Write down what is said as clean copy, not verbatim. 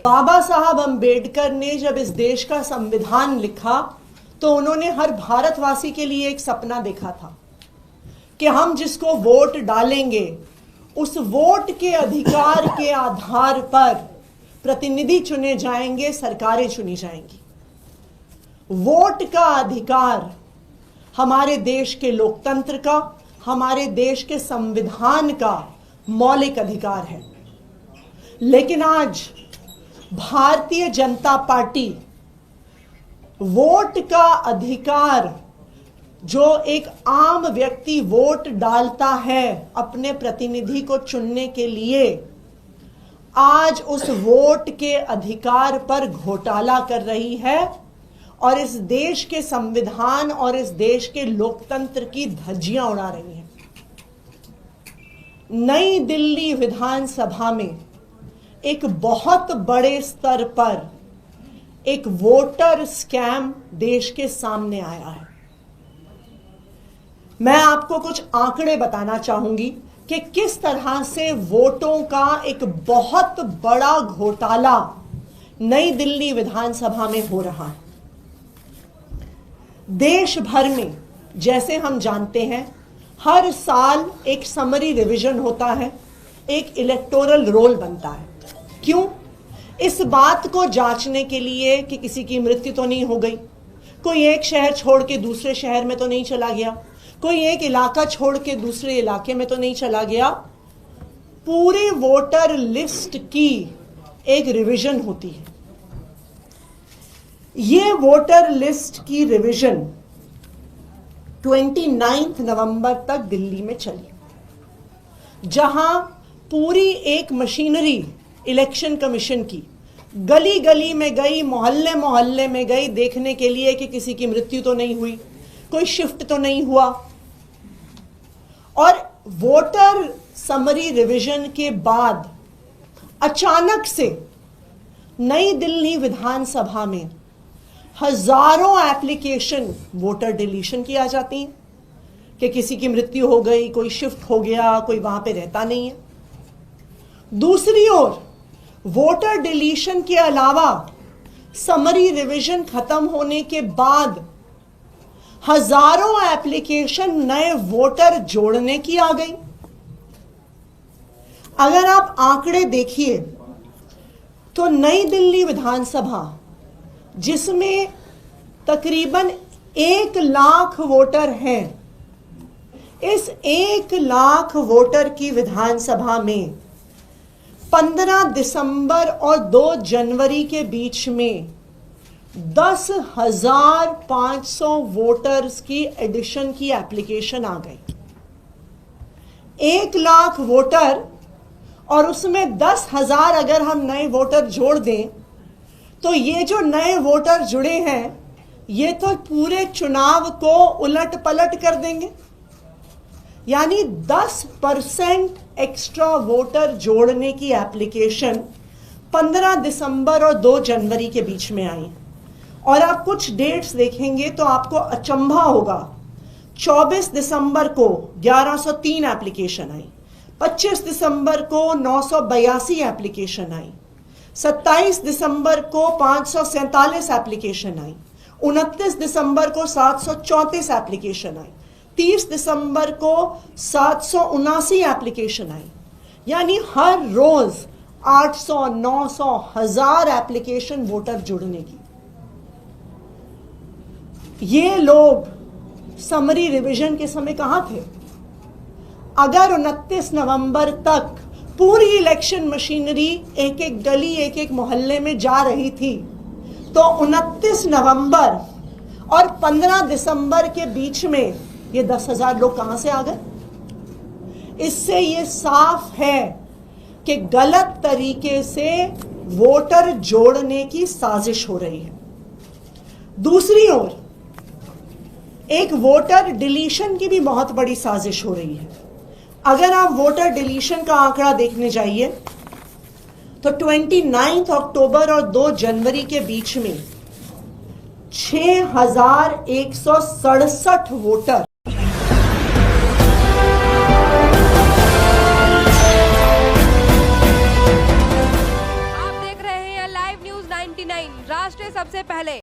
बाबा साहब अंबेडकर ने जब इस देश का संविधान लिखा तो उन्होंने हर भारतवासी के लिए एक सपना देखा था कि हम जिसको वोट डालेंगे उस वोट के अधिकार के आधार पर प्रतिनिधि चुने जाएंगे, सरकारें चुनी जाएंगी। वोट का अधिकार हमारे देश के लोकतंत्र का, हमारे देश के संविधान का मौलिक अधिकार है। लेकिन आज भारतीय जनता पार्टी वोट का अधिकार जो एक आम व्यक्ति वोट डालता है अपने प्रतिनिधि को चुनने के लिए, आज उस वोट के अधिकार पर घोटाला कर रही है और इस देश के संविधान और इस देश के लोकतंत्र की धज्जियां उड़ा रही है। नई दिल्ली विधानसभा में एक बहुत बड़े स्तर पर एक वोटर स्कैम देश के सामने आया है। मैं आपको कुछ आंकड़े बताना चाहूंगी कि किस तरह से वोटों का एक बहुत बड़ा घोटाला नई दिल्ली विधानसभा में हो रहा है। देश भर में जैसे हम जानते हैं हर साल एक समरी रिवीजन होता है, एक इलेक्टोरल रोल बनता है। क्यों? इस बात को जांचने के लिए कि किसी की मृत्यु तो नहीं हो गई, कोई एक शहर छोड़ के दूसरे शहर में तो नहीं चला गया, कोई एक इलाका छोड़ के दूसरे इलाके में तो नहीं चला गया। पूरी वोटर लिस्ट की एक रिवीजन होती है। ये वोटर लिस्ट की रिवीजन 29 नवंबर तक दिल्ली में चली, जहां पूरी एक मशीनरी इलेक्शन कमीशन की गली गली में गई, मोहल्ले मोहल्ले में गई देखने के लिए कि किसी की मृत्यु तो नहीं हुई, कोई शिफ्ट तो नहीं हुआ। और वोटर समरी रिवीजन के बाद अचानक से नई दिल्ली विधानसभा में हजारों एप्लीकेशन वोटर डिलीशन की आ जाती हैं कि किसी की मृत्यु हो गई, कोई शिफ्ट हो गया, कोई वहां पे रहता नहीं है। दूसरी ओर वोटर डिलीशन के अलावा समरी रिवीजन खत्म होने के बाद हजारों एप्लीकेशन नए वोटर जोड़ने की आ गई। अगर आप आंकड़े देखिए तो नई दिल्ली विधानसभा, जिसमें तकरीबन 1 लाख वोटर हैं, इस 1 लाख वोटर की विधानसभा में 15 दिसंबर और 2 जनवरी के बीच में 10,500 वोटर्स की एडिशन की एप्लीकेशन आ गई। 1 लाख वोटर और उसमें 10,000 अगर हम नए वोटर जोड़ दें तो ये जो नए वोटर जुड़े हैं ये तो पूरे चुनाव को उलट पलट कर देंगे। यानी 10% एक्स्ट्रा वोटर जोड़ने की एप्लीकेशन 15 दिसंबर और 2 जनवरी के बीच में आई। और आप कुछ डेट्स देखेंगे तो आपको अचंभा होगा। 24 दिसंबर को 1103 एप्लीकेशन आई, 25 दिसंबर को 982 एप्लीकेशन आई, 27 दिसंबर को 547 एप्लीकेशन आई, 29 दिसंबर को 734 एप्लीकेशन आई, 30 दिसंबर को 779 एप्लीकेशन आई। यानी हर रोज 800, 900, 1000 एप्लीकेशन वोटर जुड़ने की। ये लोग समरी रिवीजन के समय कहां थे? अगर 29 नवंबर तक पूरी इलेक्शन मशीनरी एक एक गली, एक एक मोहल्ले में जा रही थी, तो 29 नवंबर और 15 दिसंबर के बीच में ये 10,000 लोग कहां से आ गए? इससे ये साफ है कि गलत तरीके से वोटर जोड़ने की साजिश हो रही है। दूसरी ओर एक वोटर डिलीशन की भी बहुत बड़ी साजिश हो रही है। अगर आप वोटर डिलीशन का आंकड़ा देखने जाइए तो 29 अक्टूबर और 2 जनवरी के बीच में 6,167 वोटर 99 राष्ट्र सबसे पहले।